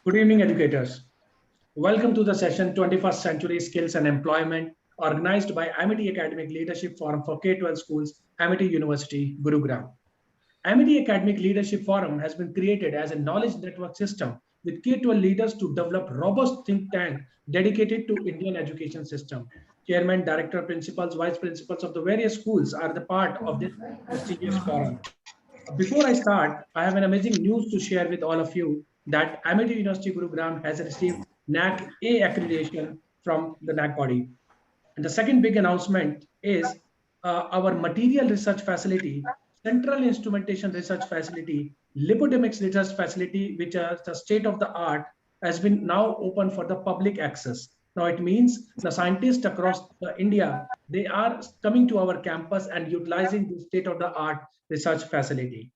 Good evening, educators. Welcome to the session 21st Century Skills and Employment, organized by Amity Academic Leadership Forum for K-12 Schools, Amity University, Gurugram. Amity Academic Leadership Forum has been created as a knowledge network system with K-12 leaders to develop robust think tank dedicated to Indian education system. Chairman, director, principals, vice principals of the various schools are the part of this prestigious forum. Before I start, I have an amazing news to share with all of you that Amity University Gurugram has received NAC A accreditation from the NAC body. And the second big announcement is our material research facility, central instrumentation research facility, lipidemics research facility, which is the state of the art, has been now open for the public access. Now it means the scientists across India, they are coming to our campus and utilizing the state of the art research facility.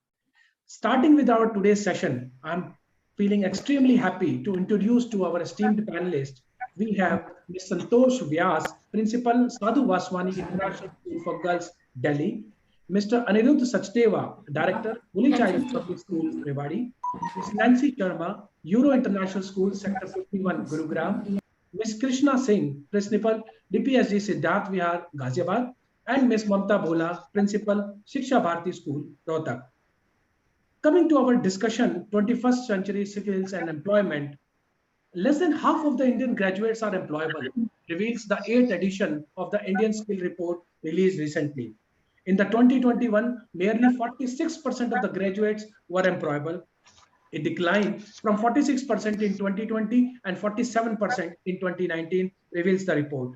Starting with our today's session, I'm feeling extremely happy to introduce to our esteemed panelists. We have Ms. Santosh Vyas, Principal Sadhu Vaswani International School for Girls, Delhi. Mr. Anirudh Sachdeva, Director, Holy Child Public School, Rewari. Ms. Nancy Sharma, Euro International School, Sector 51, Gurugram. Ms. Krishna Singh, Principal, DPSG Siddharth Vihar, Ghaziabad. And Ms. Mamta Bhola, Principal, Shiksha Bharati School, Rohtak. Coming to our discussion, 21st century skills and employment, less than half of the Indian graduates are employable, reveals the 8th edition of the Indian Skill Report released recently. In the 2021, nearly 46% of the graduates were employable. It declined from 46% in 2020 and 47% in 2019, reveals the report.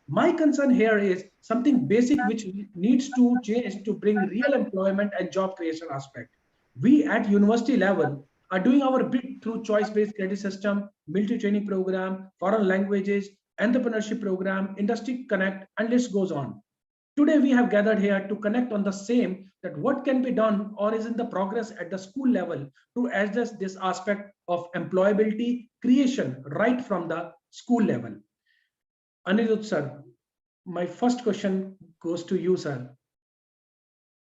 My concern here is something basic which needs to change to bring real employment and job creation aspect. We at university level are doing our bit through choice-based credit system, military training program, foreign languages, entrepreneurship program, industry connect, and list goes on. Today we have gathered here to connect on the same that what can be done or is in the progress at the school level to address this aspect of employability creation right from the school level. Anirudh sir, my first question goes to you, sir.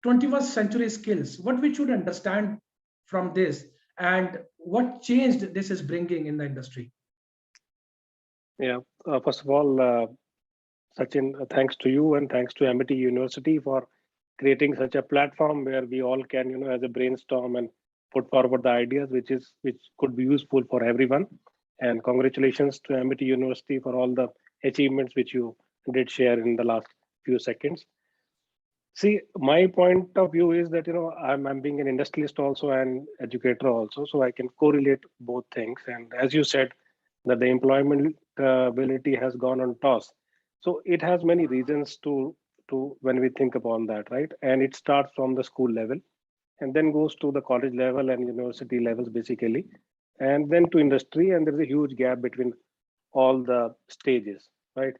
21st century skills, what we should understand from this and what change this is bringing in the industry? Yeah, first of all, Sachin, thanks to you and thanks to Amity University for creating such a platform where we all can, as a brainstorm and put forward the ideas, which could be useful for everyone. And congratulations to Amity University for all the achievements which you did share in the last few seconds. See, my point of view is that I'm being an industrialist also and educator also, so I can correlate both things. And as you said, that the employment ability has gone on toss. So it has many reasons to when we think upon that, right? And it starts from the school level, and then goes to the college level and university levels basically, and then to industry. And there's a huge gap between all the stages, right?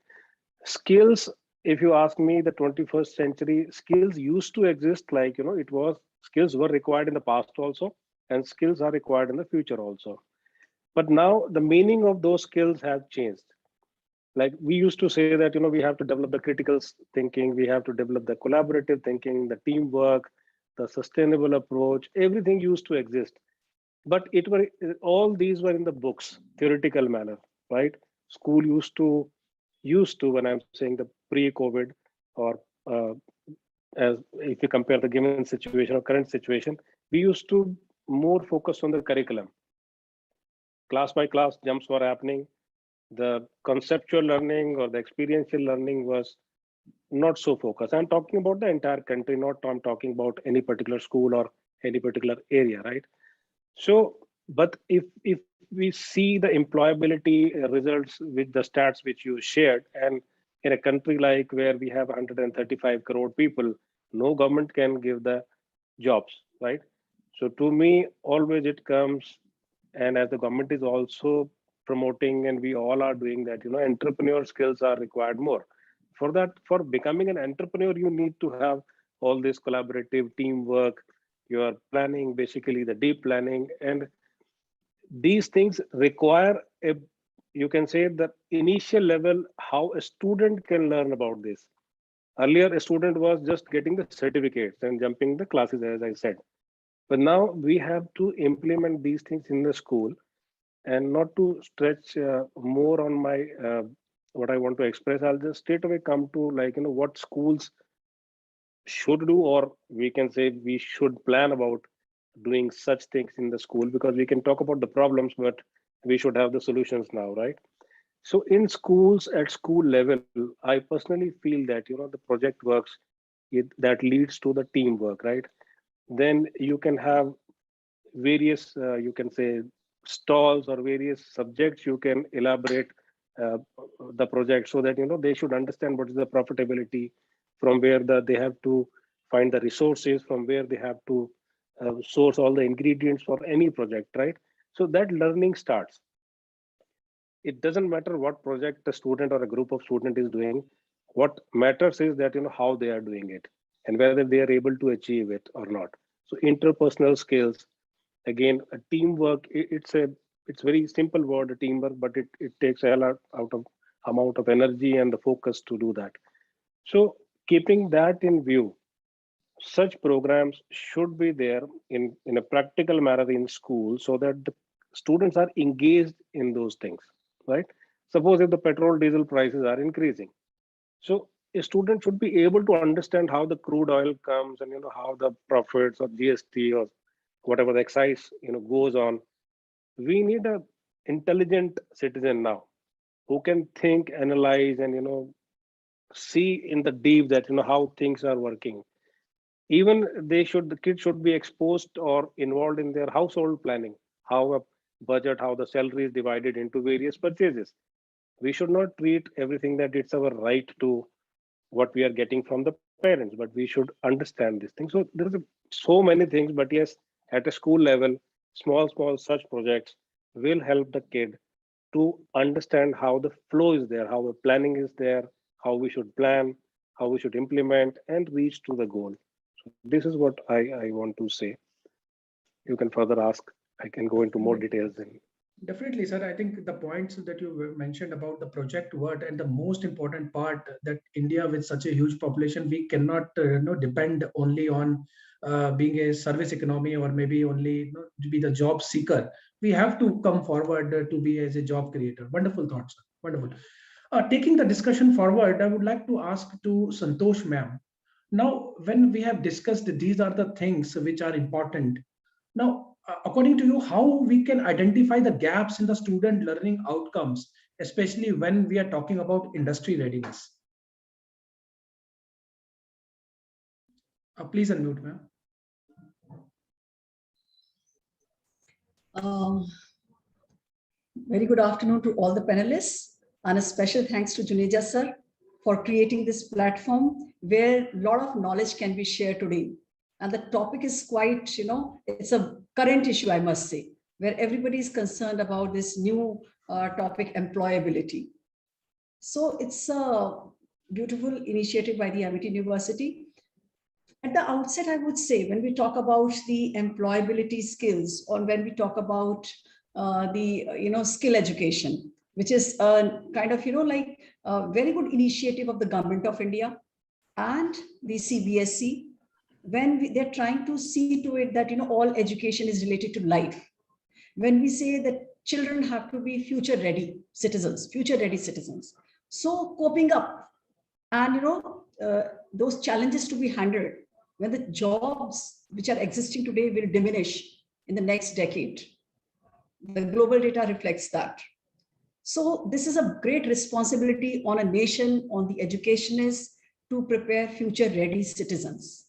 Skills, if you ask me, the 21st century skills used to exist, like it was, skills were required in the past also, and skills are required in the future also. But now the meaning of those skills have changed. Like we used to say that we have to develop the critical thinking, we have to develop the collaborative thinking, the teamwork, the sustainable approach. Everything used to exist, but all these were in the books, theoretical manner, right? School used to, when I'm saying the pre-COVID, or as if you compare the given situation or current situation, we used to more focus on the curriculum. Class by class jumps were happening. The conceptual learning or the experiential learning was not so focused. I'm talking about the entire country, not I'm talking about any particular school or any particular area, right? So, but if we see the employability results with the stats which you shared, and in a country like where we have 135 crore people, no government can give the jobs, right? So to me, always it comes, and as the government is also promoting, and we all are doing that, entrepreneur skills are required more. For that, for becoming an entrepreneur, you need to have all this collaborative teamwork, your planning, basically the deep planning, and these things require you can say the initial level, how a student can learn about this. Earlier, a student was just getting the certificates and jumping the classes, as I said. But now we have to implement these things in the school. And not to stretch more on my what I want to express, I'll just straight away come to, like, what schools should do, or we can say we should plan about doing such things in the school, because we can talk about the problems, but we should have the solutions now, right? So in schools, at school level, I personally feel that the project works, that leads to the teamwork, right? Then you can have various you can say stalls or various subjects you can elaborate uh, the project, so that they should understand what is the profitability, from where they have to find the resources, from where they have to source all the ingredients for any project, right? So that learning starts. It doesn't matter what project a student or a group of student is doing. What matters is that how they are doing it, and whether they are able to achieve it or not. So interpersonal skills, again, a teamwork, it's very simple word, a teamwork, but it takes a lot out of amount of energy and the focus to do that. So keeping that in view, such programs should be there in a practical manner in school, so that the students are engaged in those things, right? Suppose if the petrol diesel prices are increasing, so a student should be able to understand how the crude oil comes, and how the profits or GST or whatever the excise goes on. We need a intelligent citizen now, who can think, analyze, and see in the deep that how things are working. Even the kids should be exposed or involved in their household planning, how a budget, how the salary is divided into various purchases. We should not treat everything that it's our right to what we are getting from the parents, but we should understand this thing. So there's so many things, but yes, at a school level, small such projects will help the kid to understand how the flow is there, how the planning is there, how we should plan, how we should implement and reach to the goal. So this is what I want to say. You can further ask. I can go into more details. Definitely, sir. I think the points that you mentioned about the project work, and the most important part, that India, with such a huge population, we cannot depend only on being a service economy, or maybe only to be the job seeker. We have to come forward to be as a job creator. Wonderful thoughts, sir. Wonderful. Taking the discussion forward, I would like to ask to Santosh ma'am. Now, when we have discussed these are the things which are important, now, according to you, how we can identify the gaps in the student learning outcomes, especially when we are talking about industry readiness? Please unmute, ma'am. Very good afternoon to all the panelists, and a special thanks to Juneja sir for creating this platform where a lot of knowledge can be shared today. And the topic is quite, it's a current issue, I must say, where everybody is concerned about this new topic, employability. So it's a beautiful initiative by the Amity University. At the outset, I would say, when we talk about the employability skills, or when we talk about the skill education, which is a kind of like a very good initiative of the Government of India and the CBSE, when they're trying to see to it that all education is related to life. When we say that children have to be future ready citizens, so coping up and those challenges to be handled when the jobs which are existing today will diminish in the next decade. The global data reflects that. So this is a great responsibility on a nation, on the educationists, to prepare future ready citizens,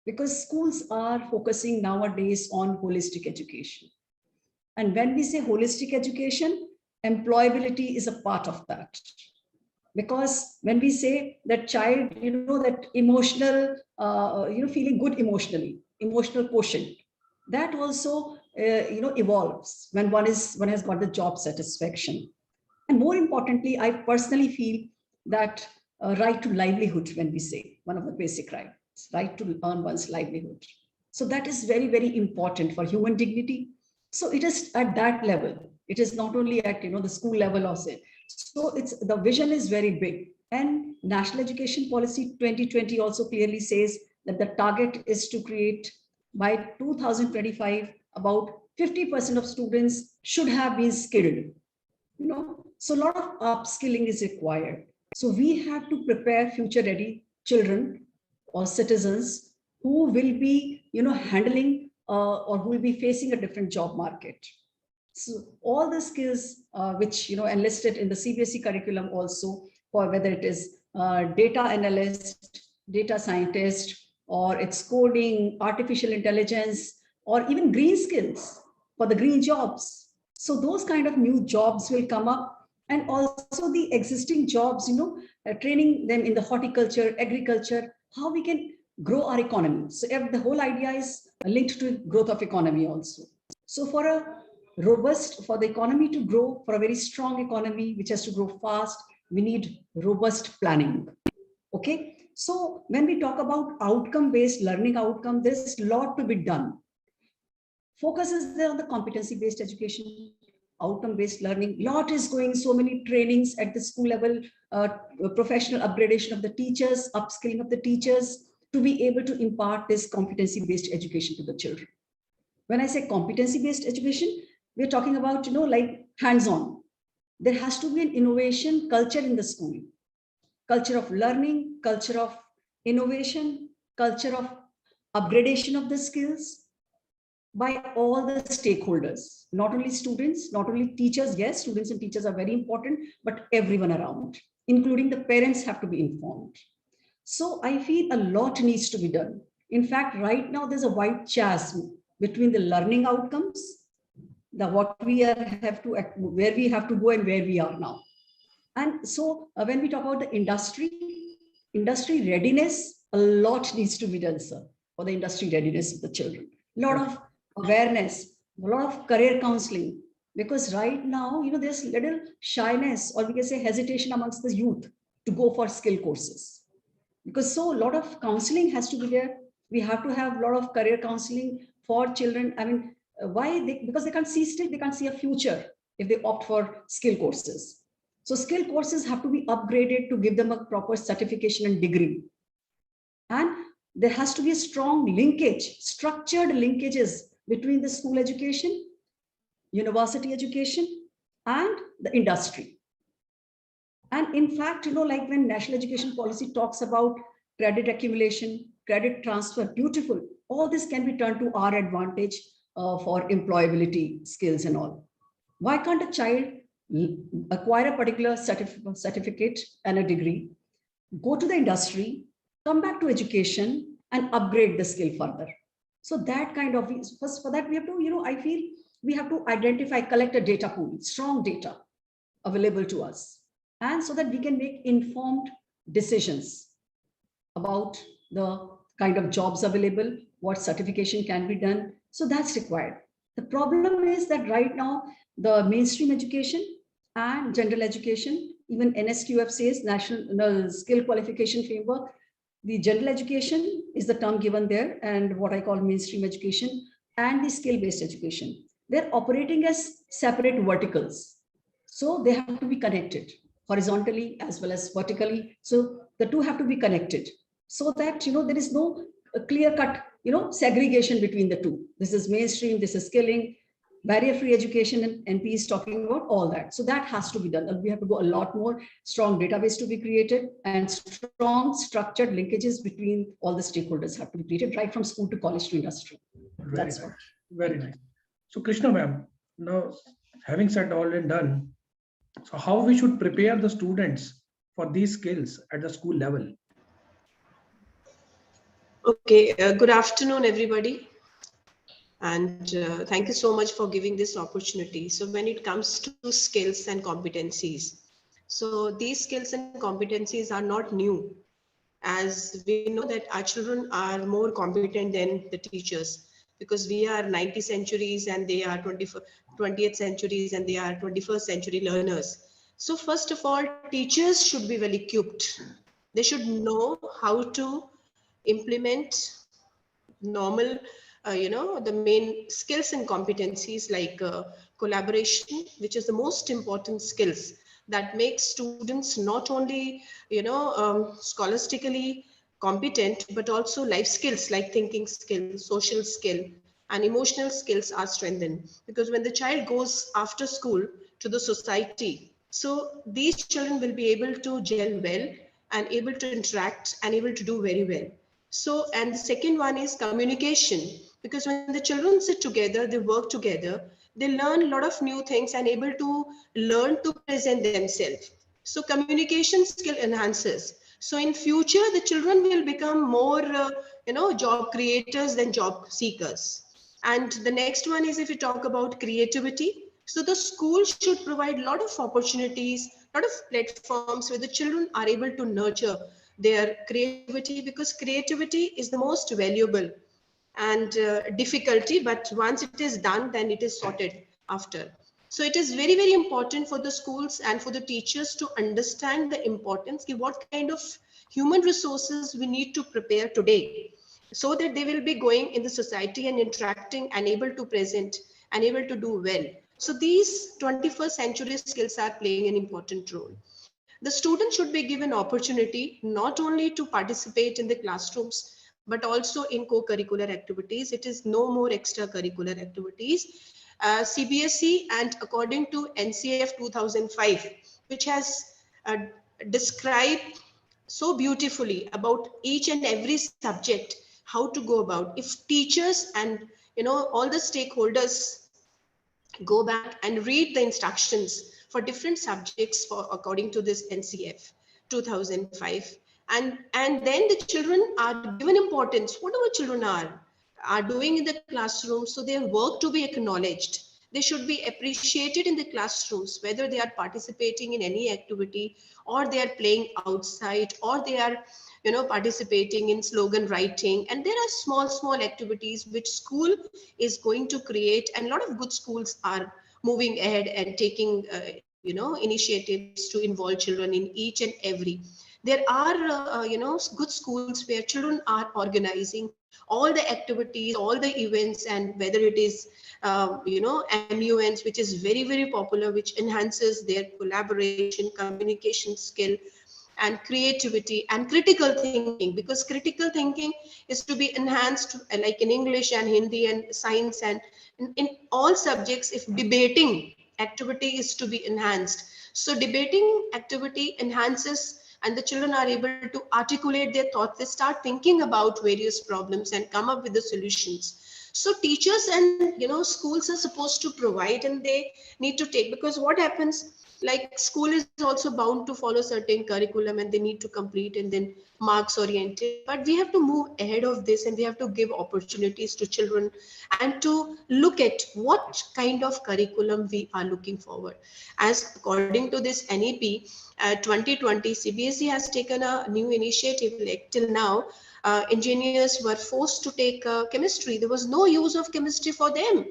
because schools are focusing nowadays on holistic education. And when we say holistic education, employability is a part of that. Because when we say that child, that emotional, feeling good emotionally, emotional quotient, that also, evolves when one has got the job satisfaction. And more importantly, I personally feel that right to livelihood, when we say one of the basic rights, right to earn one's livelihood. So that is very, very important for human dignity. So it is at that level. It is not only at the school level or say. So it's the vision is very big. And National Education Policy 2020 also clearly says that the target is to create by 2025 about 50% of students should have been skilled, so a lot of upskilling is required. So we have to prepare future ready children or citizens who will be, handling or who will be facing a different job market. So all the skills which, enlisted in the CBSE curriculum also, for whether it is data analyst, data scientist, or it's coding, artificial intelligence, or even green skills for the green jobs. So those kind of new jobs will come up, and also the existing jobs, training them in the horticulture, agriculture, how we can grow our economy. So if the whole idea is linked to growth of economy also. So for the economy to grow, for a very strong economy which has to grow fast, we need robust planning. Okay. So when we talk about outcome-based learning outcome, there's a lot to be done. Focus is there on the competency-based education, outcome-based learning. Lot is going, so many trainings at the school level, professional upgradation of the teachers, upskilling of the teachers to be able to impart this competency-based education to the children. When I say competency-based education, we're talking about, like hands-on. There has to be an innovation culture in the school. Culture of learning, culture of innovation, culture of upgradation of the skills by all the stakeholders, not only students, not only teachers. Yes, students and teachers are very important, but everyone around, including the parents, have to be informed. So I feel a lot needs to be done. In fact, right now there's a wide chasm between the learning outcomes, what we have to, where we have to go and where we are now. And so when we talk about the industry readiness, a lot needs to be done, sir, for the industry readiness of the children. A lot of awareness, a lot of career counseling, because right now, there's little shyness, or we can say hesitation amongst the youth to go for skill courses. Because so a lot of counseling has to be there. We have to have a lot of career counseling for children. I mean, why? Because they can't see a future if they opt for skill courses. So skill courses have to be upgraded to give them a proper certification and degree. And there has to be a strong linkage, structured linkages between the school education, university education, and the industry. And in fact, like when National Education Policy talks about credit accumulation, credit transfer, beautiful. All this can be turned to our advantage for employability skills and all. Why can't a child acquire a particular certificate and a degree, go to the industry, come back to education, and upgrade the skill further? So that kind of, first for that we have to, I feel we have to identify, collect a data pool, strong data available to us, and so that we can make informed decisions about the kind of jobs available, what certification can be done. So that's required. The problem is that right now, the mainstream education and general education, even NSQF says, National Skill Qualification Framework, the general education is the term given there, and what I call mainstream education and the skill-based education. They're operating as separate verticals. So they have to be connected horizontally as well as vertically. So the two have to be connected so that, there is no clear-cut, segregation between the two. This is mainstream, this is skilling, barrier-free education, and NP is talking about all that. So that has to be done. We have to go a lot more, strong database to be created, and strong structured linkages between all the stakeholders have to be created, right from school to college to industry. That's nice. Very nice. So Krishna ma'am, now having said all and done, so how we should prepare the students for these skills at the school level? Okay, good afternoon, everybody. And thank you so much for giving this opportunity. So when it comes to skills and competencies, so these skills and competencies are not new, as we know that our children are more competent than the teachers, because we are 90th centuries and they are 20th centuries and they are 21st century learners. So first of all, teachers should be well equipped. They should know how to implement normal, the main skills and competencies like collaboration, which is the most important skills that makes students not only, scholastically competent, but also life skills like thinking skill, social skill, and emotional skills are strengthened. Because when the child goes after school to the society, so these children will be able to gel well and able to interact and able to do very well. So, and the second one is communication, because when the children sit together, they work together, they learn a lot of new things and able to learn to present themselves. So communication skill enhances. So in future, the children will become more, job creators than job seekers. And the next one is if you talk about creativity. So the school should provide a lot of opportunities, a lot of platforms where the children are able to nurture their creativity, because creativity is the most valuable and difficulty, but once it is done, then it is sorted after. So it is very, very important for the schools and for the teachers to understand the importance of what kind of human resources we need to prepare today, so that they will be going in the society and interacting and able to present and able to do well. So these 21st century skills are playing an important role. The student should be given opportunity not only to participate in the classrooms, but also in co-curricular activities. It is no more extracurricular activities. CBSE, and according to NCF 2005, which has uh, described so beautifully about each and every subject, how to go about. If teachers and all the stakeholders go back and read the instructions for different subjects for according to this NCF 2005, and then the children are given importance, whatever children are doing in the classroom, so their work to be acknowledged. They should be appreciated in the classrooms, whether they are participating in any activity, or they are playing outside, or they are participating in slogan writing. And there are small activities which school is going to create, and a lot of good schools are moving ahead and taking initiatives to involve children in each and every. There are good schools where children are organizing all the activities, all the events, and whether it is MUNs, which is very, very popular, which enhances their collaboration, communication skill, and creativity and critical thinking, because critical thinking is to be enhanced, like in English and Hindi and science, and in all subjects. If debating activity is to be enhanced, so debating activity enhances, and the children are able to articulate their thoughts. They start thinking about various problems and come up with the solutions. So teachers and schools are supposed to provide, and they need to take, because what happens, like school is also bound to follow certain curriculum, and they need to complete and then marks oriented. But we have to move ahead of this, and we have to give opportunities to children and to look at what kind of curriculum we are looking forward. As according to this NEP 2020, CBSE has taken a new initiative. Like till now, engineers were forced to take chemistry. There was no use of chemistry for them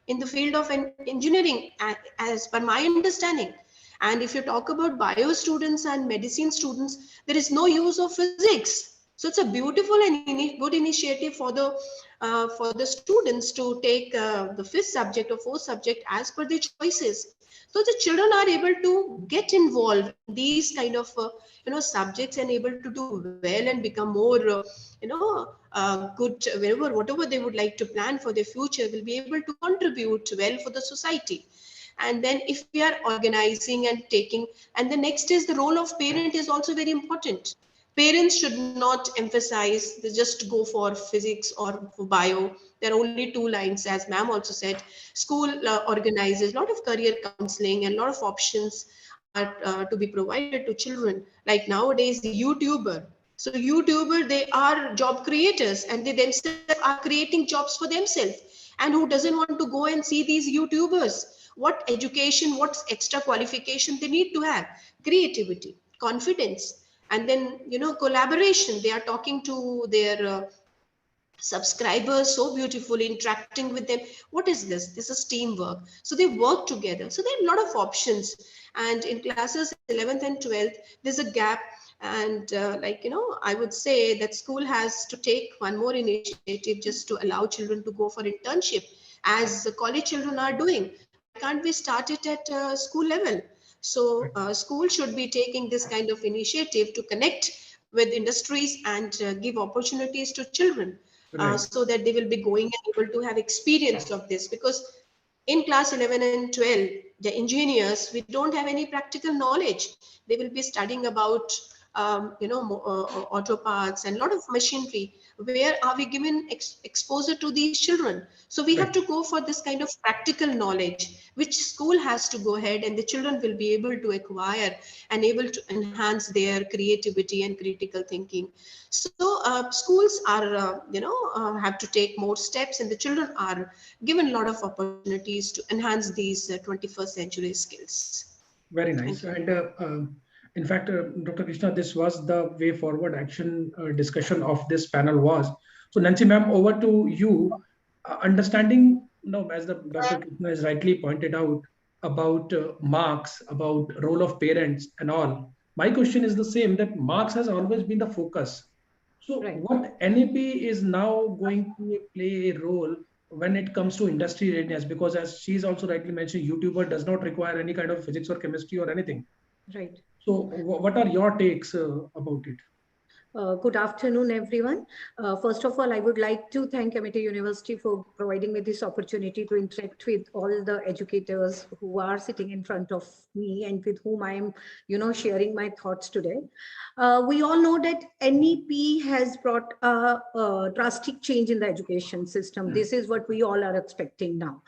in the field of engineering, as per my understanding. And if you talk about bio students and medicine students, there is no use of physics. So it's a beautiful and good initiative for the students to take the fifth subject or fourth subject as per their choices. So the children are able to get involved in these kind of subjects, and able to do well and become more good, whatever they would like to plan for their future, will be able to contribute well for the society. And then if we are organizing and taking, and the next is the role of parent is also very important. Parents should not emphasize they just go for physics or for bio. There are only two lines, as ma'am also said. School organizes a lot of career counseling, and a lot of options are to be provided to children. Like nowadays, the YouTuber. So YouTuber, they are job creators, and they themselves are creating jobs for themselves. And who doesn't want to go and see these YouTubers? What education, what extra qualification they need to have? Creativity, confidence, and then collaboration. They are talking to their subscribers so beautifully, interacting with them. What is this? This is teamwork. So they work together. So there are a lot of options. And in classes 11th and 12th, there's a gap. And I would say that school has to take one more initiative, just to allow children to go for internship, as the college children are doing. Why can't we start it at school level? So school should be taking this kind of initiative to connect with industries and give opportunities to children. Right. so that they will be going and able to have experience of this. Because in class 11 and 12, the engineers, we don't have any practical knowledge. They will be studying about auto parts and a lot of machinery. Where are we given exposure to these children? So we have to go for this kind of practical knowledge, which school has to go ahead, and the children will be able to acquire and able to enhance their creativity and critical thinking. So schools are, have to take more steps, and the children are given a lot of opportunities to enhance these 21st century skills. Very nice. And in fact, Dr. Krishna, this was the way forward action discussion of this panel was. So Nancy ma'am, over to you. Understanding, as the Dr. Krishna has rightly pointed out about marks, about role of parents and all. My question is the same, that marks has always been the focus. So what NEP is now going to play a role when it comes to industry readiness? Because as she's also rightly mentioned, YouTuber does not require any kind of physics or chemistry or anything. Right. So what are your takes about it? Good afternoon, everyone. First of all, I would like to thank Amity University for providing me this opportunity to interact with all the educators who are sitting in front of me and with whom I am, sharing my thoughts today. We all know that NEP has brought a drastic change in the education system. This is what we all are expecting now.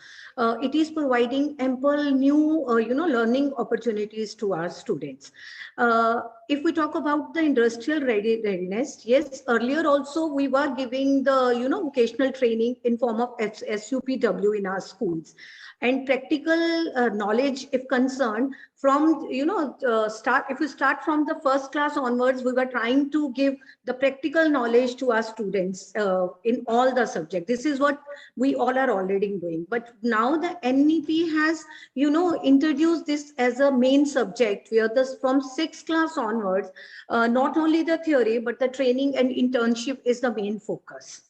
It is providing ample new, learning opportunities to our students. If we talk about the industrial readiness, yes, earlier also we were giving the, vocational training in form of SUPW in our schools. And practical knowledge, if concerned, from, if we start from the first class onwards, we were trying to give the practical knowledge to our students in all the subjects. This is what we all are already doing. But now the NEP has, introduced this as a main subject, where from 6th class onwards, not only the theory, but the training and internship is the main focus.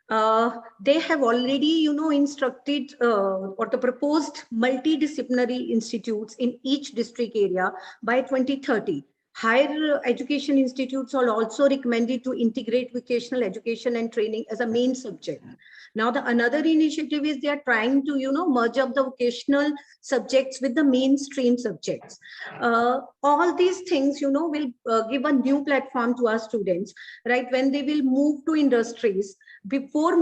They have already, instructed or the proposed multidisciplinary institutes in each district area by 2030. Higher education institutes are also recommended to integrate vocational education and training as a main subject. Now, the another initiative is they are trying to, merge up the vocational subjects with the mainstream subjects. All these things, will give a new platform to our students, right? When they will move to industries, before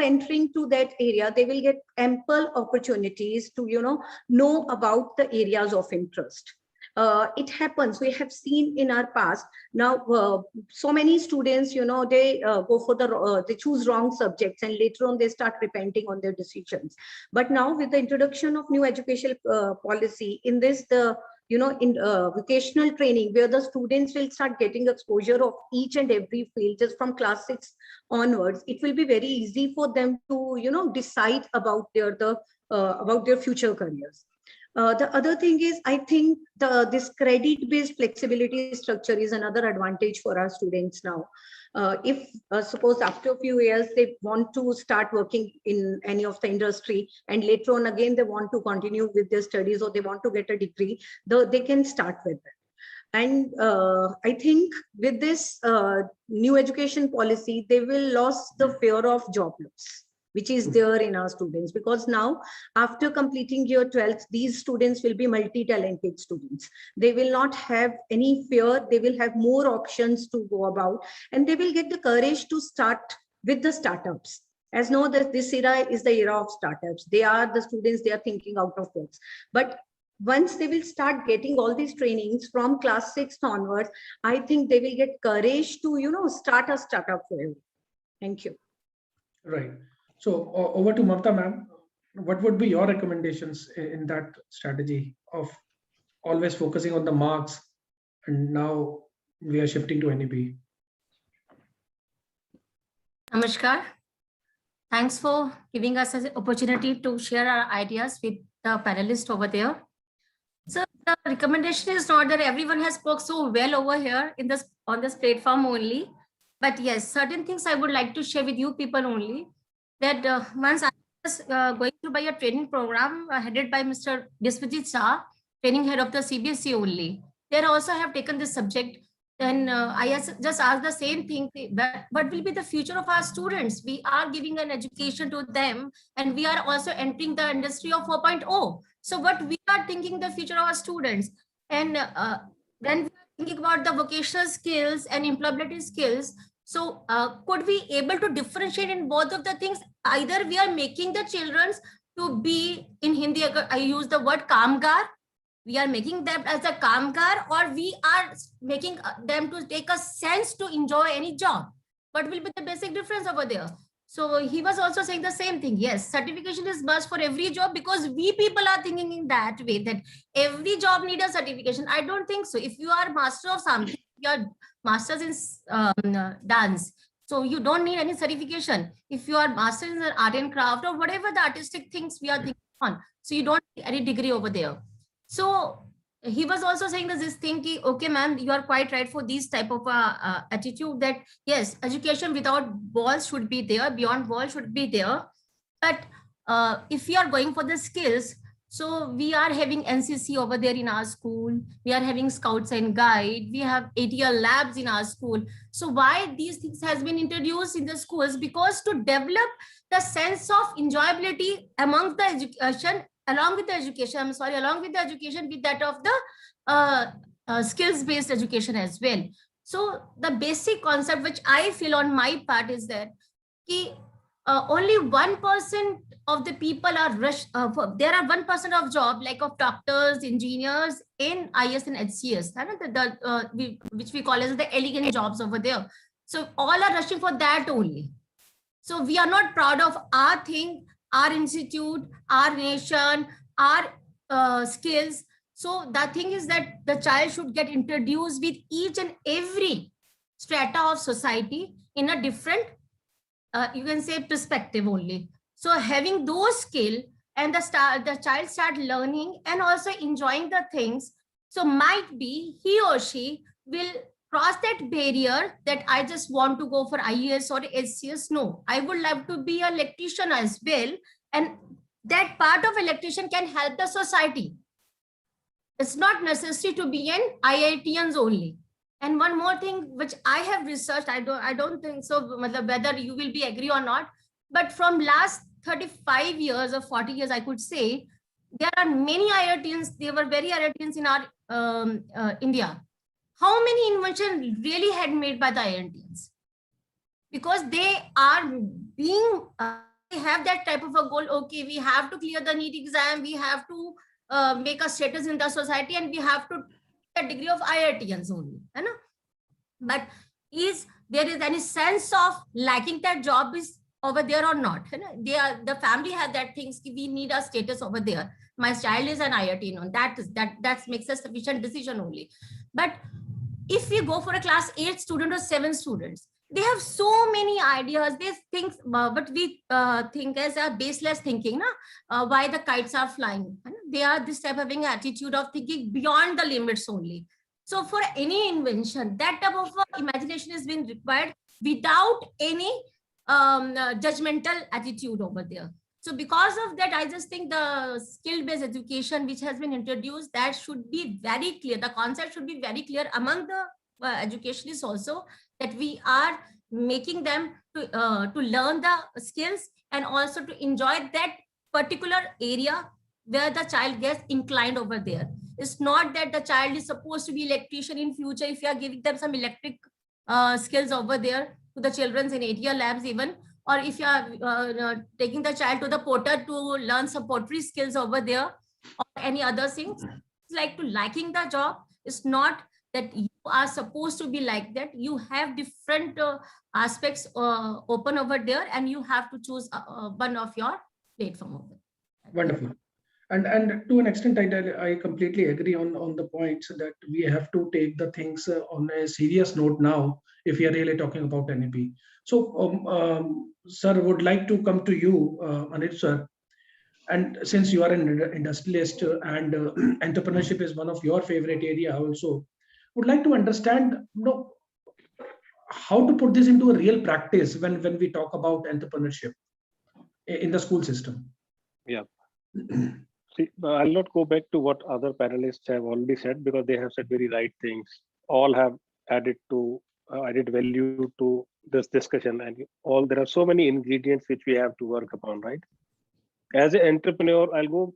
entering to that area, they will get ample opportunities to, know about the areas of interest. It happens, we have seen in our past. Now, so many students, they go for they choose wrong subjects, and later on they start repenting on their decisions. But now with the introduction of new education policy in this, in vocational training, where the students will start getting exposure of each and every field just from class 6 onwards, it will be very easy for them to, decide about their future careers. The other thing is, I think this credit-based flexibility structure is another advantage for our students now. If suppose after a few years they want to start working in any of the industry, and later on again they want to continue with their studies, or they want to get a degree, they can start with that. And I think with this new education policy, they will lose the fear of job loss, which is there in our students, because now after completing year 12th, these students will be multi-talented students. They will not have any fear. They will have more options to go about, and they will get the courage to start with the startups. As know that this era is the era of startups. They are the students, they are thinking out of box. But once they will start getting all these trainings from class 6 onwards, I think they will get courage to, start a startup for everyone. Thank you. Right. So over to Mamta ma'am, what would be your recommendations in that strategy of always focusing on the marks, and now we are shifting to NEP? Namaskar. Thanks for giving us an opportunity to share our ideas with the panelists over there. So the recommendation is not that everyone has spoke so well over here on this platform only, but yes, certain things I would like to share with you people only. That once I was going through by a training program headed by Mr. Biswajit Shah, training head of the CBSE only. There also have taken this subject then I just asked the same thing. What will be the future of our students? We are giving an education to them, and we are also entering the industry of 4.0. So what we are thinking the future of our students, and when we are thinking about the vocational skills and employability skills, so could we able to differentiate in both of the things? Either we are making the children to be, in Hindi, I use the word kamgar, we are making them as a kamgar, or we are making them to take a sense to enjoy any job. What will be the basic difference over there? So he was also saying the same thing. Yes, certification is must for every job, because we people are thinking in that way that every job needs a certification. I don't think so. If you are master of something, you are masters in dance, so you don't need any certification. If you are master in art and craft or whatever the artistic things we are thinking on, so you don't need any degree over there. So he was also saying that this thing, okay, ma'am, you are quite right for these type of attitude, that yes, education without walls should be there, beyond walls should be there. But if we are going for the skills, so we are having NCC over there in our school. We are having Scouts and Guide. We have ATL labs in our school. So why these things has been introduced in the schools? Because to develop the sense of enjoyability amongst the education, along with the education, with that of the skills-based education as well. So the basic concept which I feel on my part is that only 1% of the people are there are 1% of job like of doctors, engineers in IS and HCS, which we call as the elegant jobs over there. So all are rushing for that only. So we are not proud of our thing, our institute, our nation, our skills. So the thing is that the child should get introduced with each and every strata of society in a different, you can say, perspective only. So having those skills and the child start learning and also enjoying the things. So might be he or she will cross that barrier that I just want to go for IAS or HCS. No, I would love to be an electrician as well. And that part of electrician can help the society. It's not necessary to be an IITians only. And one more thing which I have researched, I don't think so whether you will be agree or not, but from last 35 years or 40 years, I could say, there are many IITians, they were very IITians in our India. How many inventions really had made by the IITians? Because they are being, they have that type of a goal, okay, we have to clear the NEET exam, we have to make a status in the society, and we have to a degree of IITians only. But is there is any sense of liking that job is over there or not? The family have that things, we need a status over there. My child is an IIT, that makes a sufficient decision only. But if we go for a class 8 student or 7 students, they have so many ideas. They think, but we think as a baseless thinking, why the kites are flying. They are this type of attitude of thinking beyond the limits only. So for any invention, that type of imagination has been required without any judgmental attitude over there. So because of that, I just think the skill-based education which has been introduced, that should be very clear. The concept should be very clear among the educationists also, that we are making them to learn the skills and also to enjoy that particular area where the child gets inclined over there. It's not that the child is supposed to be electrician in future if you are giving them some electric skills over there to the children's in ATL labs even, or if you are taking the child to the potter to learn some pottery skills over there or any other things. It's like to liking the job. It's not that you are supposed to be like that. You have different aspects open over there, and you have to choose one of your platform over there. Wonderful. And to an extent, I completely agree on the points that we have to take the things on a serious note now, if we are really talking about NEP. So, sir, would like to come to you, Anil sir. And since you are an industrialist and entrepreneurship is one of your favorite area also, would like to understand, how to put this into a real practice when we talk about entrepreneurship in the school system. Yeah. See, I'll not go back to what other panelists have already said, because they have said very right things. All have added value to this discussion, and all there are so many ingredients which we have to work upon, right? As an entrepreneur, I'll go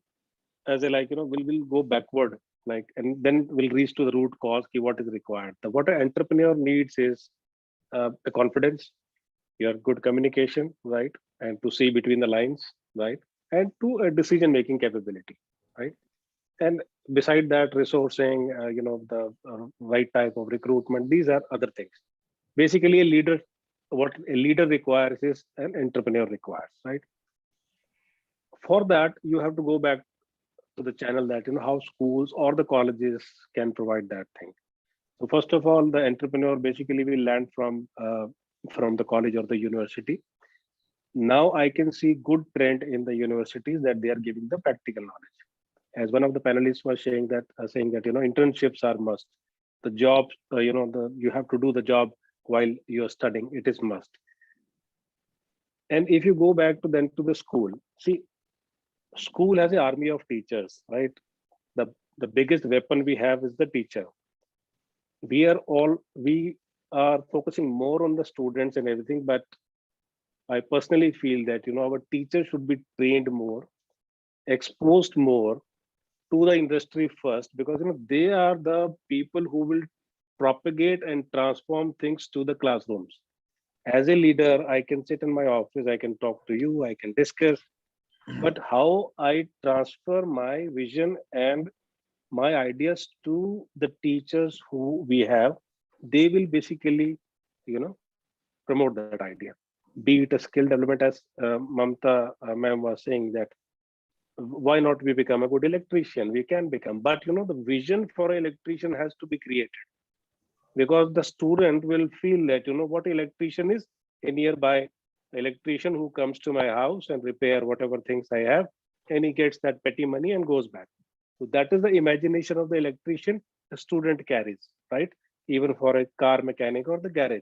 as a we'll go backward, and then we'll reach to the root cause, what is required. What an entrepreneur needs is the confidence, your good communication, right? And to see between the lines, right? And to a decision-making capability, right? And beside that, resourcing, the right type of recruitment, these are other things. Basically, what a leader requires is an entrepreneur requires, right? For that, you have to go back to the channel that, how schools or the colleges can provide that thing. So first of all, the entrepreneur basically will land from the college or the university. Now I can see good trend in the universities that they are giving the practical knowledge. As one of the panelists was saying that internships are must. The jobs, you have to do the job while you're studying. It is must. And if you go back to the school, see, school has an army of teachers, right? The biggest weapon we have is the teacher. We are focusing more on the students and everything, but I personally feel that our teachers should be trained more, exposed more to the industry first, because they are the people who will propagate and transform things to the classrooms. As a leader, I can sit in my office, I can talk to you, I can discuss, but how I transfer my vision and my ideas to the teachers who we have, they will basically, promote that idea. Be it a skill development, as Mamta ma'am was saying, that why not we become a good electrician? We can become, but the vision for an electrician has to be created, because the student will feel that what electrician is, a nearby electrician who comes to my house and repair whatever things I have, and he gets that petty money and goes back. So that is the imagination of the electrician the student carries, right? Even for a car mechanic or the garage.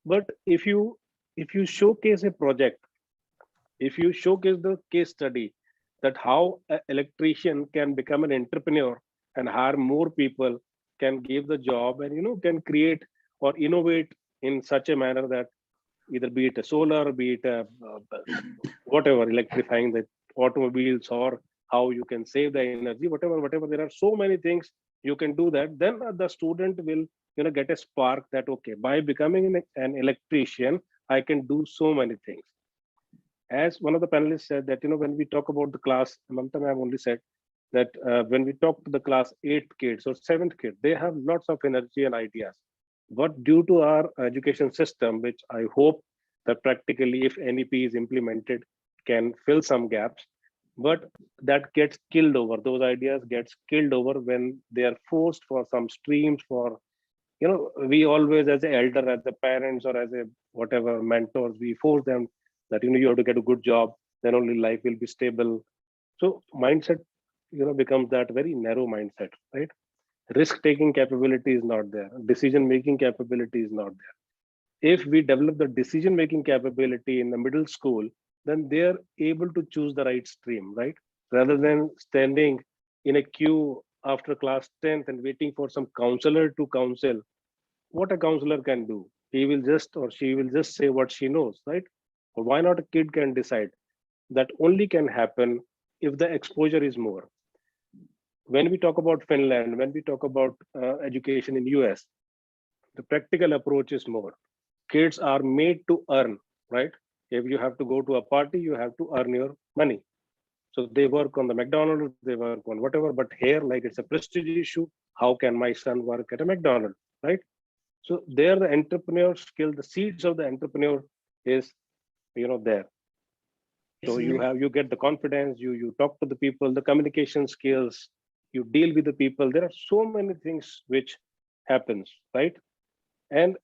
But if you showcase a project, if you showcase the case study that how an electrician can become an entrepreneur and hire more people, can give the job, and can create or innovate in such a manner that either be it a solar, be it a whatever, electrifying the automobiles, or how you can save the energy, whatever, there are so many things you can do that. Then the student will get a spark that, okay, by becoming an electrician, I can do so many things. As one of the panelists said that, when we talk about the class, Mamta ma'am only said that when we talk to the class 8th kids or 7th kid, they have lots of energy and ideas. But due to our education system, which I hope that practically, if NEP is implemented, can fill some gaps, but that gets killed over. Those ideas gets killed over when they are forced for some streams. For we always, as an elder, as the parents, or as a whatever mentors, we force them that you have to get a good job, then only life will be stable. So mindset becomes that very narrow mindset, right? Risk taking capability is not there, decision making capability is not there. If we develop the decision making capability in the middle school, then they're able to choose the right stream, right? Rather than standing in a queue after class 10th and waiting for some counselor to counsel. What a counselor can do, he will just, or she will just say what she knows, right? Or why not a kid can decide? That only can happen if the exposure is more. When we talk about Finland, when we talk about education in US, the practical approach is more. Kids are made to earn, right? If you have to go to a party, you have to earn your money. So they work on the McDonald's, they work on whatever, but here, like, it's a prestige issue. How can my son work at a McDonald's, right? So there, the entrepreneur skill, the seeds of the entrepreneur is, there. So you get the confidence, you talk to the people, the communication skills, you deal with the people. There are so many things which happens, right? And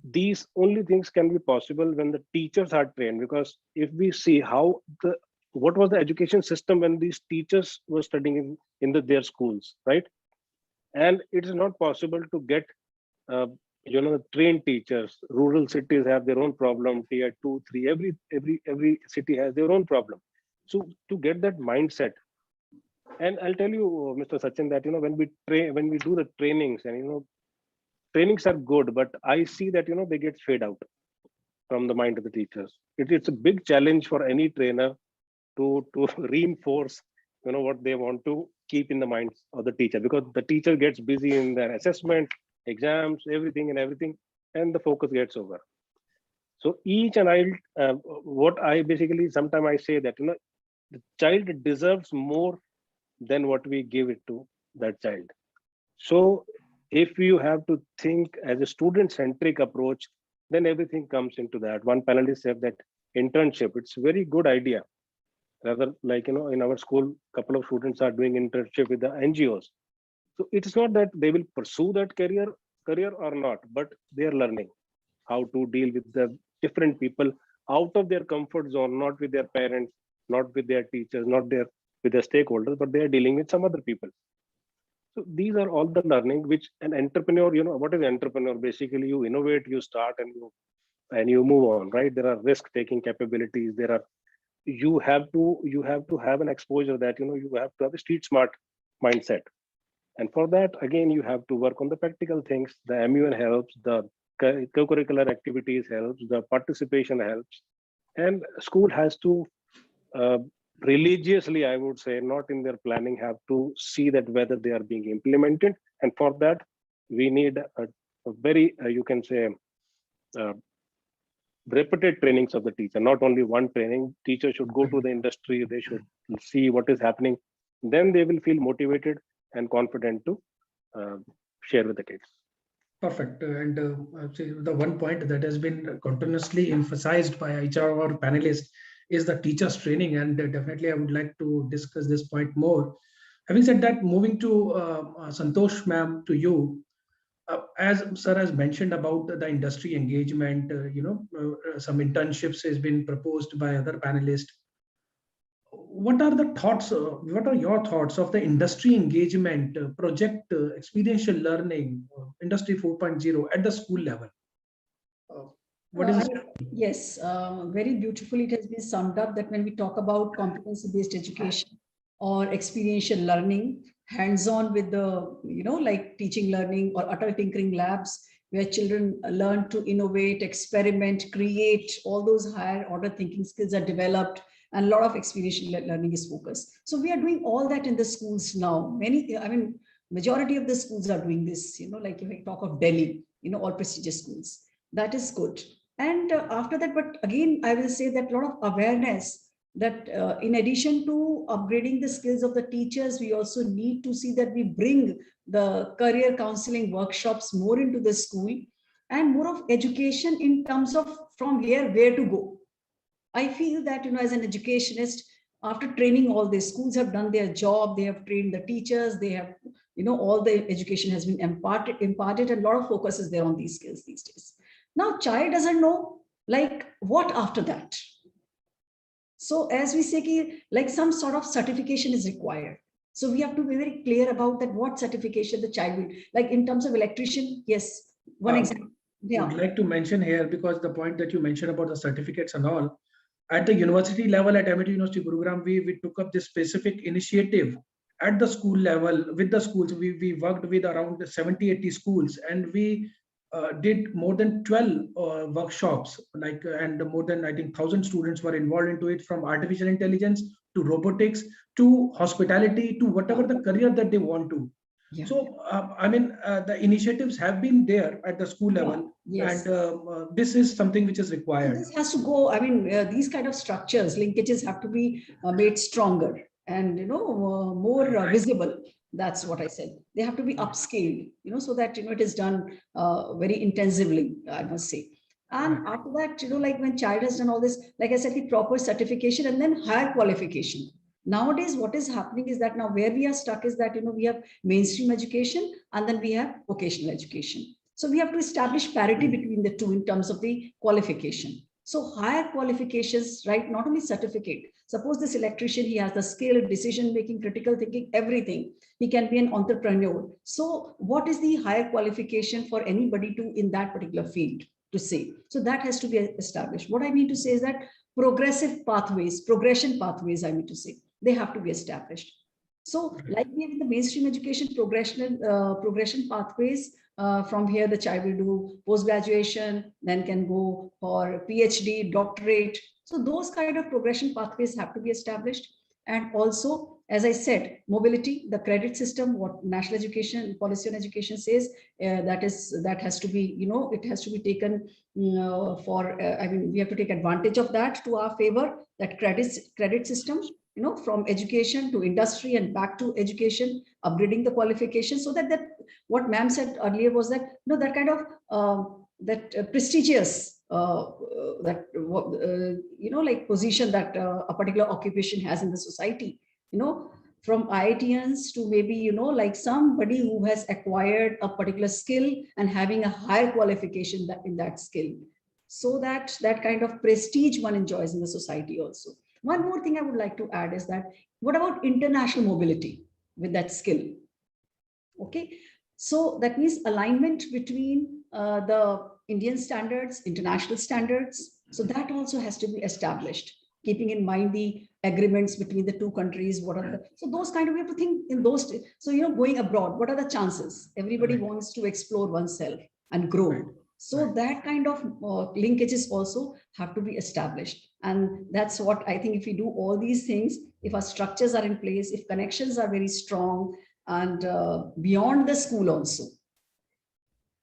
these only things can be possible when the teachers are trained, because if we see how what was the education system when these teachers were studying in their schools, right? And it is not possible to get trained teachers. Rural cities have their own problem, tier 2, 3, every city has their own problem. So to get that mindset, and I'll tell you, Mr. Sachin, that when we do the trainings, and trainings are good, but I see that, they get fade out from the mind of the teachers. It's a big challenge for any trainer to reinforce, what they want to keep in the minds of the teacher, because the teacher gets busy in their assessment, exams, everything, and the focus gets over. So each child, what I basically, sometimes I say that, the child deserves more than what we give it to that child. So if you have to think as a student-centric approach, then everything comes into that. One panelist said that internship, it's a very good idea. Rather, like, in our school, a couple of students are doing internship with the NGOs. So it's not that they will pursue that career or not, but they are learning how to deal with the different people out of their comfort zone, not with their parents, not with their teachers, not with their stakeholders, but they are dealing with some other people. So these are all the learning which an entrepreneur, what is an entrepreneur? Basically, you innovate, you start, and you move on, right? There are risk-taking capabilities. You have to have an exposure that, you have to have a street smart mindset. And for that, again, you have to work on the practical things. The MUN helps, the co-curricular activities helps, the participation helps. And school has to religiously, I would say, not in their planning, have to see that whether they are being implemented. And for that, we need a very, you can say, repeated trainings of the teacher, not only one training. Teacher should go to the industry, they should see what is happening. Then they will feel motivated and confident to share with the kids. Perfect. And the one point that has been continuously emphasized by each of our panelists is the teachers training. And definitely I would like to discuss this point more. Having said that, moving to Santosh ma'am, to you. As sir has mentioned about the industry engagement, some internships has been proposed by other panelists. What are the thoughts? What are your thoughts of the industry engagement project, experiential learning, Industry 4.0 at the school level? What is Yes, very beautifully it has been summed up that when we talk about competency-based education or experiential learning, hands-on with the, like teaching, learning, or utter tinkering labs, where children learn to innovate, experiment, create, all those higher order thinking skills are developed, and a lot of experiential learning is focused. So we are doing all that in the schools now. Majority of the schools are doing this, like if I talk of Delhi, all prestigious schools, that is good. And after that, but again, I will say that a lot of awareness that in addition to upgrading the skills of the teachers, we also need to see that we bring the career counseling workshops more into the school and more of education in terms of from here, where to go. I feel that, as an educationist, after training all these schools have done their job, they have trained the teachers, they have, all the education has been imparted, and a lot of focus is there on these skills these days. Now, child doesn't know, like, what after that. So as we say, like some sort of certification is required. So we have to be very clear about that, what certification the child will, like in terms of electrician, yes, one example. I would like to mention here, because the point that you mentioned about the certificates and all, at the university level at Amity University Gurugram, we took up this specific initiative at the school level with the schools. We worked with around 70-80 schools, and we did more than 12 workshops, and more than, I think, 1,000 students were involved into it, from artificial intelligence to robotics to hospitality to whatever the career that they want to. Yeah. So, the initiatives have been there at the school level, yes. And this is something which is required. So this has to go, these kind of structures, linkages have to be made stronger and, more visible. That's what I said. They have to be upscaled, so that, it is done very intensively, I must say. And after that, like when child has done all this, like I said, the proper certification and then higher qualification. Nowadays, what is happening is that now where we are stuck is that, we have mainstream education and then we have vocational education. So we have to establish parity between the two in terms of the qualification. So higher qualifications, right? Not only certificate. Suppose this electrician, he has the skill, decision-making, critical thinking, everything. He can be an entrepreneur. So what is the higher qualification for anybody to in that particular field to say? So that has to be established. What I mean to say is that progression pathways, I mean to say, they have to be established. So like we have in the mainstream education progression pathways, From here, the child will do post-graduation, then can go for PhD, doctorate. So those kind of progression pathways have to be established. And also, as I said, mobility, the credit system, what National Education Policy on Education says, that has to be, it has to be taken we have to take advantage of that to our favor, that credit system, from education to industry and back to education, upgrading the qualification, so that what ma'am said earlier was that, that kind of prestigious like position that a particular occupation has in the society, from IITians to maybe, like somebody who has acquired a particular skill and having a higher qualification in that skill, so that kind of prestige one enjoys in the society also. One more thing I would like to add is that, what about international mobility with that skill? Okay, so that means alignment between the Indian standards, international standards. So that also has to be established, keeping in mind the agreements between the two countries. So those kind of, we have to think in those. So, going abroad, what are the chances? Everybody wants to explore oneself and grow. So that kind of linkages also have to be established. And that's what I think, if we do all these things, if our structures are in place, if connections are very strong, and beyond the school also.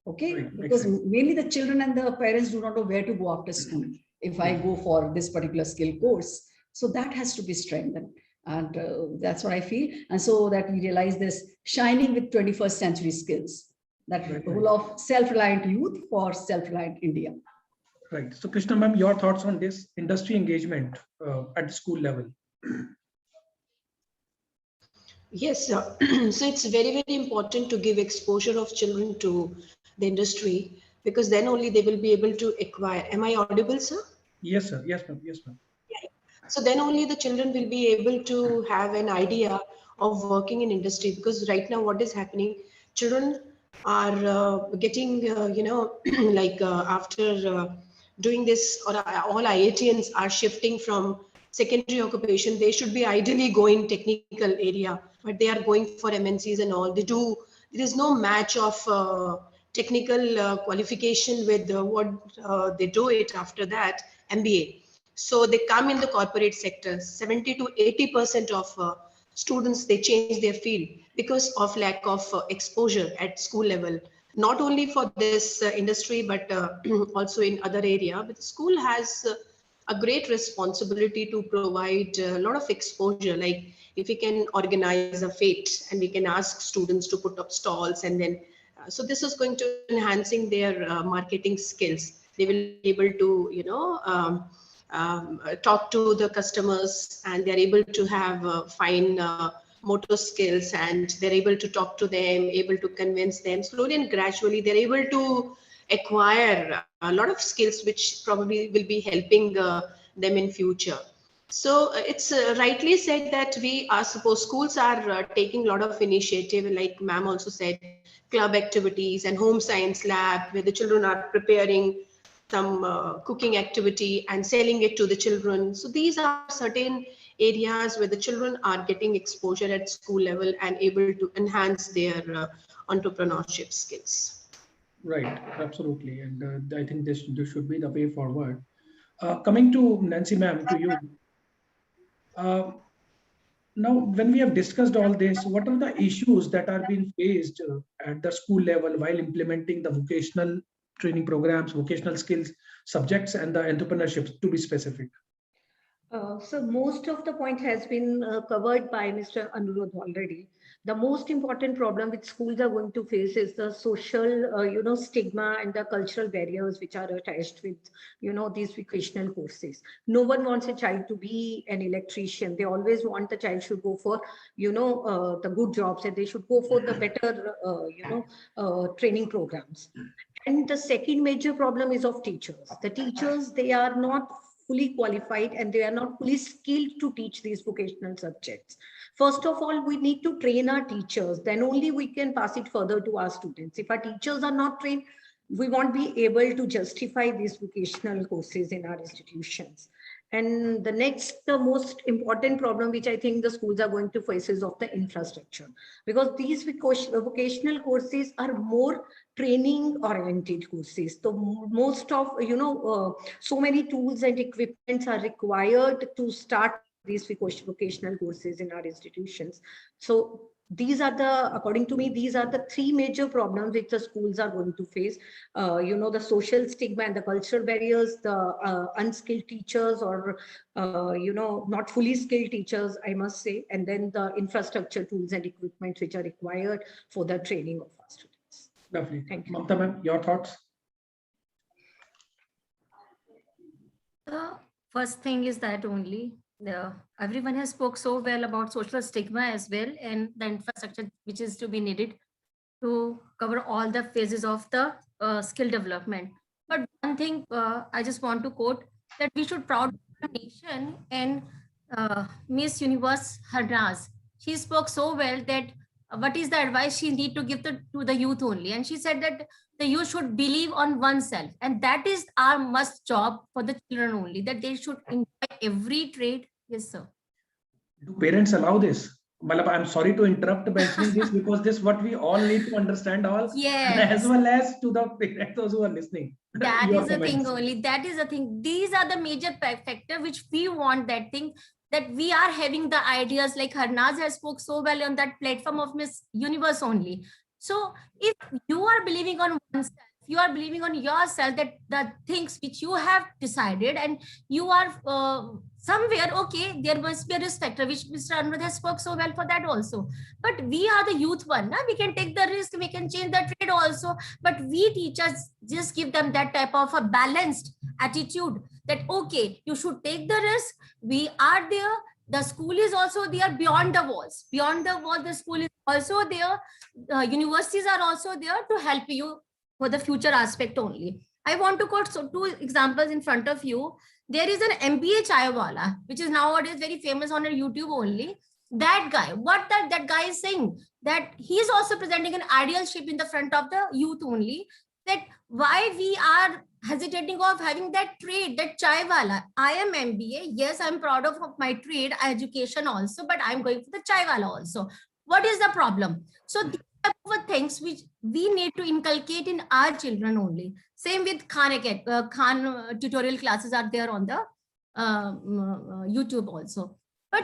Okay, because mainly the children and the parents do not know where to go after school. If I go for this particular skill course, so that has to be strengthened. And that's what I feel. And so that we realize this shining with 21st century skills, that role of self-reliant youth for self-reliant India. Right. So Krishna ma'am, your thoughts on this industry engagement at the school level? Yes, so it's very, very important to give exposure of children to the industry, because then only they will be able to acquire. Am I audible, sir? Yes, sir. Yes, ma'am. Yes, ma'am. Yeah. So then only the children will be able to have an idea of working in industry, because right now what is happening, children are getting, after doing this, or all IITians are shifting from secondary occupation. They should be ideally going technical area, but they are going for MNCs and all. There is no match of technical qualification with what they do it after that, MBA. So they come in the corporate sector. 70 to 80% of students, they change their field because of lack of exposure at school level. Not only for this industry, but also in other area. But the school has a great responsibility to provide a lot of exposure. Like if we can organize a fete and we can ask students to put up stalls, and then so this is going to enhancing their marketing skills. They will be able to talk to the customers, and they're able to have fine motor skills, and they're able to talk to them, able to convince them. Slowly and gradually they're able to acquire a lot of skills which probably will be helping them in future. So it's rightly said that we are supposed, schools are taking a lot of initiative, like ma'am also said, club activities and home science lab, where the children are preparing some cooking activity and selling it to the children. So these are certain areas where the children are getting exposure at school level and able to enhance their entrepreneurship skills. Right, absolutely. And I think this should be the way forward. Coming to Nancy ma'am, to you. Now, when we have discussed all this, what are the issues that are being faced at the school level while implementing the vocational training programs, vocational skills subjects, and the entrepreneurship, to be specific? So most of the point has been covered by Mr. Anurodh already. The most important problem which schools are going to face is the social, stigma and the cultural barriers which are attached with, these vocational courses. No one wants a child to be an electrician. They always want the child should go for, the good jobs, and they should go for the better, training programs. And the second major problem is of teachers. The teachers, they are not fully qualified and they are not fully skilled to teach these vocational subjects. First of all, we need to train our teachers. Then only we can pass it further to our students. If our teachers are not trained, we won't be able to justify these vocational courses in our institutions. And the next, the most important problem, which I think the schools are going to face, is of the infrastructure, because these vocational courses are more training oriented courses. So most of, so many tools and equipments are required to start these vocational courses in our institutions. So these are the, according to me, these are the three major problems which the schools are going to face. The social stigma and the cultural barriers, the unskilled teachers, or not fully skilled teachers, I must say, and then the infrastructure, tools and equipment which are required for the training of our students. Lovely. Thank you. Mamta ma'am, your thoughts? The first thing is that only everyone has spoke so well about social stigma as well, and the infrastructure which is to be needed to cover all the phases of the skill development. But one thing I just want to quote, that we should proud of the nation, and Miss Universe Harnaz, she spoke so well that what is the advice she need to give to the youth only. And she said that the youth should believe on oneself. And that is our must job for the children only, that they should enjoy every trade. Yes, sir. Do parents allow this? Malab, I'm sorry to interrupt mentioning this, because this is what we all need to understand, all, Yes. as well as to the parents, those who are listening. That Your is the thing comments. only. That is the thing. These are the major factor which we want, that thing, that we are having the ideas, like Harnaz has spoke so well on that platform of Miss Universe only. So if you are believing on oneself, you are believing on yourself, that the things which you have decided, and you are somewhere, okay, there must be a risk factor, which Mr. Anurag has spoke so well for that also. But we are the youth one, na? We can take the risk, we can change the trade also. But we teachers just give them that type of a balanced attitude, that okay, you should take the risk. We are there. The school is also there beyond the walls. Beyond the wall, the school is also there. Universities are also there to help you for the future aspect only. I want to quote two examples in front of you. There is an MBA Chaiwala, which is nowadays very famous on YouTube only. That guy, what that guy is saying, that he is also presenting an ideal shape in the front of the youth only, that why we are hesitating of having that trade, that Chaiwala. I am MBA. Yes, I'm proud of my trade, education also, but I'm going for the Chaiwala also. What is the problem? So these type of things which we need to inculcate in our children only. Same with Khan tutorial classes are there on the YouTube also. But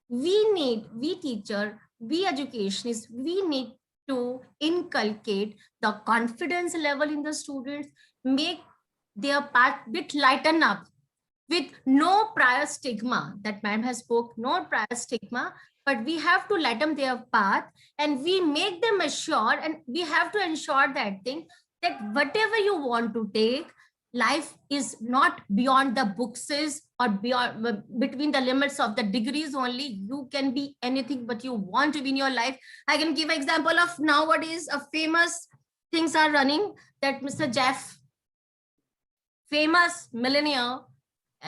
we teacher, we educationists, we need to inculcate the confidence level in the students, make their path bit lighten up with no prior stigma. That ma'am has spoke, no prior stigma, but we have to lighten their path, and we make them assured, and we have to ensure that thing, that whatever you want to take, life is not beyond the books or beyond between the limits of the degrees only. You can be anything but you want to be in your life. I can give an example of nowadays a famous things are running, that Mr. Jeff, famous millionaire,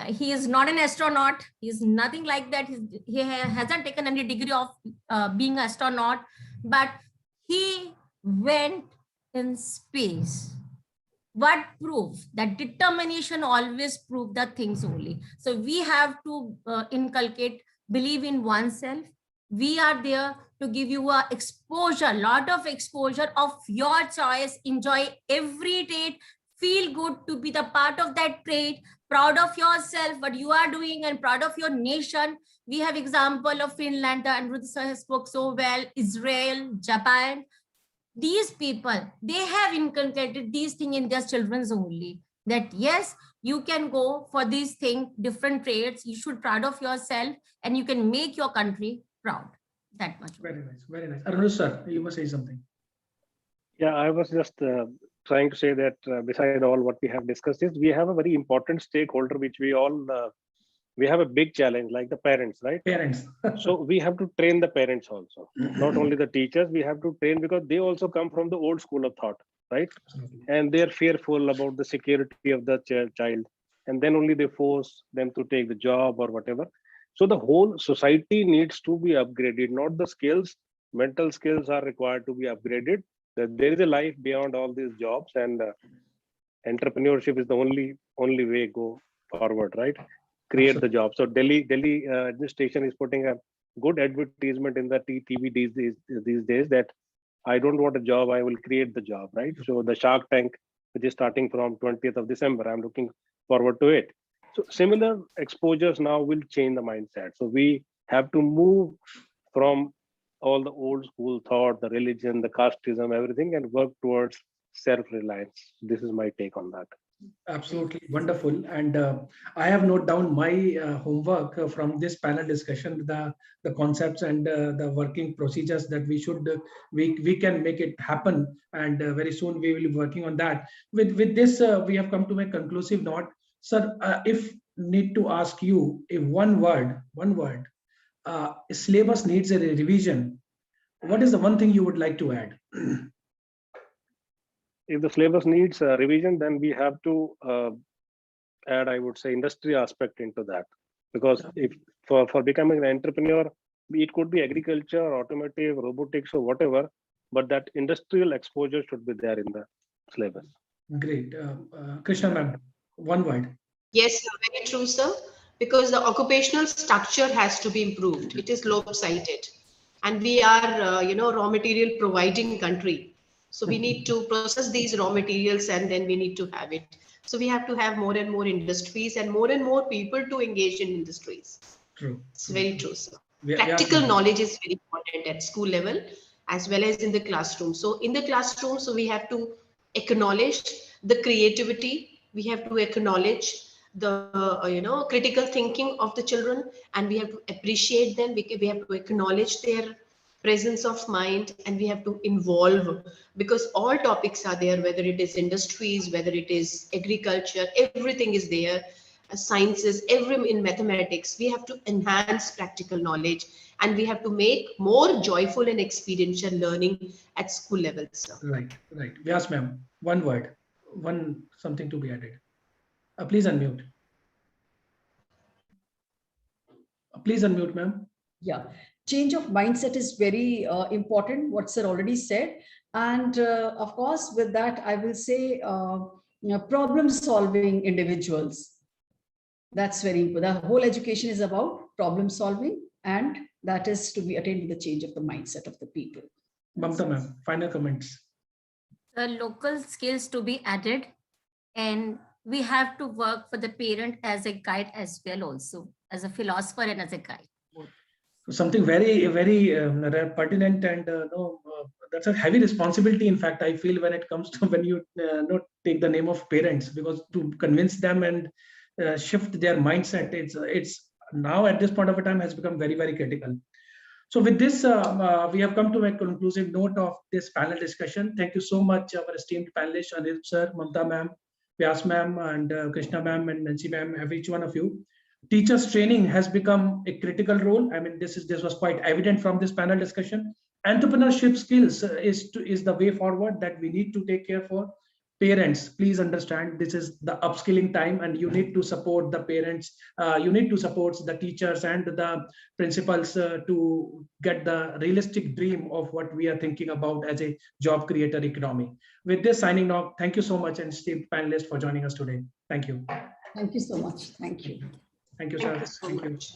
he is not an astronaut. He is nothing like that. He hasn't taken any degree of being an astronaut, but he went in space. What proof? That determination always proves the things only. So we have to inculcate, believe in oneself. We are there to give you a exposure, lot of exposure of your choice. Enjoy every trade. Feel good to be the part of that trade. Proud of yourself, what you are doing, and proud of your nation. We have example of Finland, and Ruth sir has spoke so well, Israel, Japan. These people, they have inculcated these things in their children's only, that yes, you can go for these things, different trades. You should proud of yourself, and you can make your country proud. That much. Very nice, very nice. Arun sir, you must say something. Yeah, I was just trying to say that beside all what we have discussed is, we have a very important stakeholder, which we all, we have a big challenge, like the parents, right? Parents. So we have to train the parents also, not only the teachers, we have to train, because they also come from the old school of thought, right? Absolutely. And they're fearful about the security of the child, and then only they force them to take the job or whatever. So the whole society needs to be upgraded, not the skills. Mental skills are required to be upgraded. That there is a life beyond all these jobs, and entrepreneurship is the only way go forward, right? create the job. So Delhi administration is putting a good advertisement in the TV these days that I don't want a job, I will create the job, right? So the Shark Tank, which is starting from 20th of December, I'm looking forward to it. So similar exposures now will change the mindset. So we have to move from all the old school thought, the religion, the casteism, everything, and work towards self-reliance. This is my take on that. Absolutely wonderful. And I have noted down my homework from this panel discussion, the concepts and the working procedures that we should, we can make it happen. And very soon we will be working on that. With this, we have come to a conclusive note. Sir, if need to ask you, if one word, syllabus needs a revision, what is the one thing you would like to add? If the syllabus needs revision, then we have to add, I would say, industry aspect into that. Because if for becoming an entrepreneur, it could be agriculture, automotive, robotics, or whatever, but that industrial exposure should be there in the syllabus. Great. Krishna ma'am, one word. Yes, sir, very true, sir. Because the occupational structure has to be improved. It is lopsided. And we are, raw material providing country. So we need to process these raw materials and then we need to have it. So we have to have more and more industries and more people to engage in industries. True. It's very true, sir. We Practical knowledge is very important at school level as well as in the classroom. So in the classroom, so we have to acknowledge the creativity. We have to acknowledge the critical thinking of the children, and we have to appreciate them. We have to acknowledge their presence of mind, and we have to involve, because all topics are there, whether it is industries, whether it is agriculture, everything is there, sciences, in mathematics. We have to enhance practical knowledge, and we have to make more joyful and experiential learning at school level, sir. Right. Yes, ma'am. One word, something to be added. Please unmute. Please unmute, ma'am. Yeah, change of mindset is very important, what sir already said. And of course, with that, I will say problem solving individuals. That's very important. The whole education is about problem solving, and that is to be attained with the change of the mindset of the people. Mamta ma'am, final comments. The local skills to be added, and we have to work for the parent as a guide as well, also as a philosopher and as a guide. Something very, very pertinent, and that's a heavy responsibility. In fact, I feel when it comes to when you take the name of parents, because to convince them and shift their mindset, it's now at this point of time has become very, very critical. So with this, we have come to a conclusive note of this panel discussion. Thank you so much, our esteemed panelists, Anil sir, Mamta ma'am, Vyas ma'am, and Krishna ma'am, and Nancy ma'am, each one of you. Teachers training has become a critical role. I mean, this was quite evident from this panel discussion. Entrepreneurship skills is the way forward that we need to take care for. Parents, please understand, this is the upskilling time, and you need to support the parents. You need to support the teachers and the principals to get the realistic dream of what we are thinking about as a job creator economy. With this, signing off. Thank you so much, and esteemed panelists, for joining us today. Thank you. Thank you so much. Thank you. Thank you, sir. Thank you so much.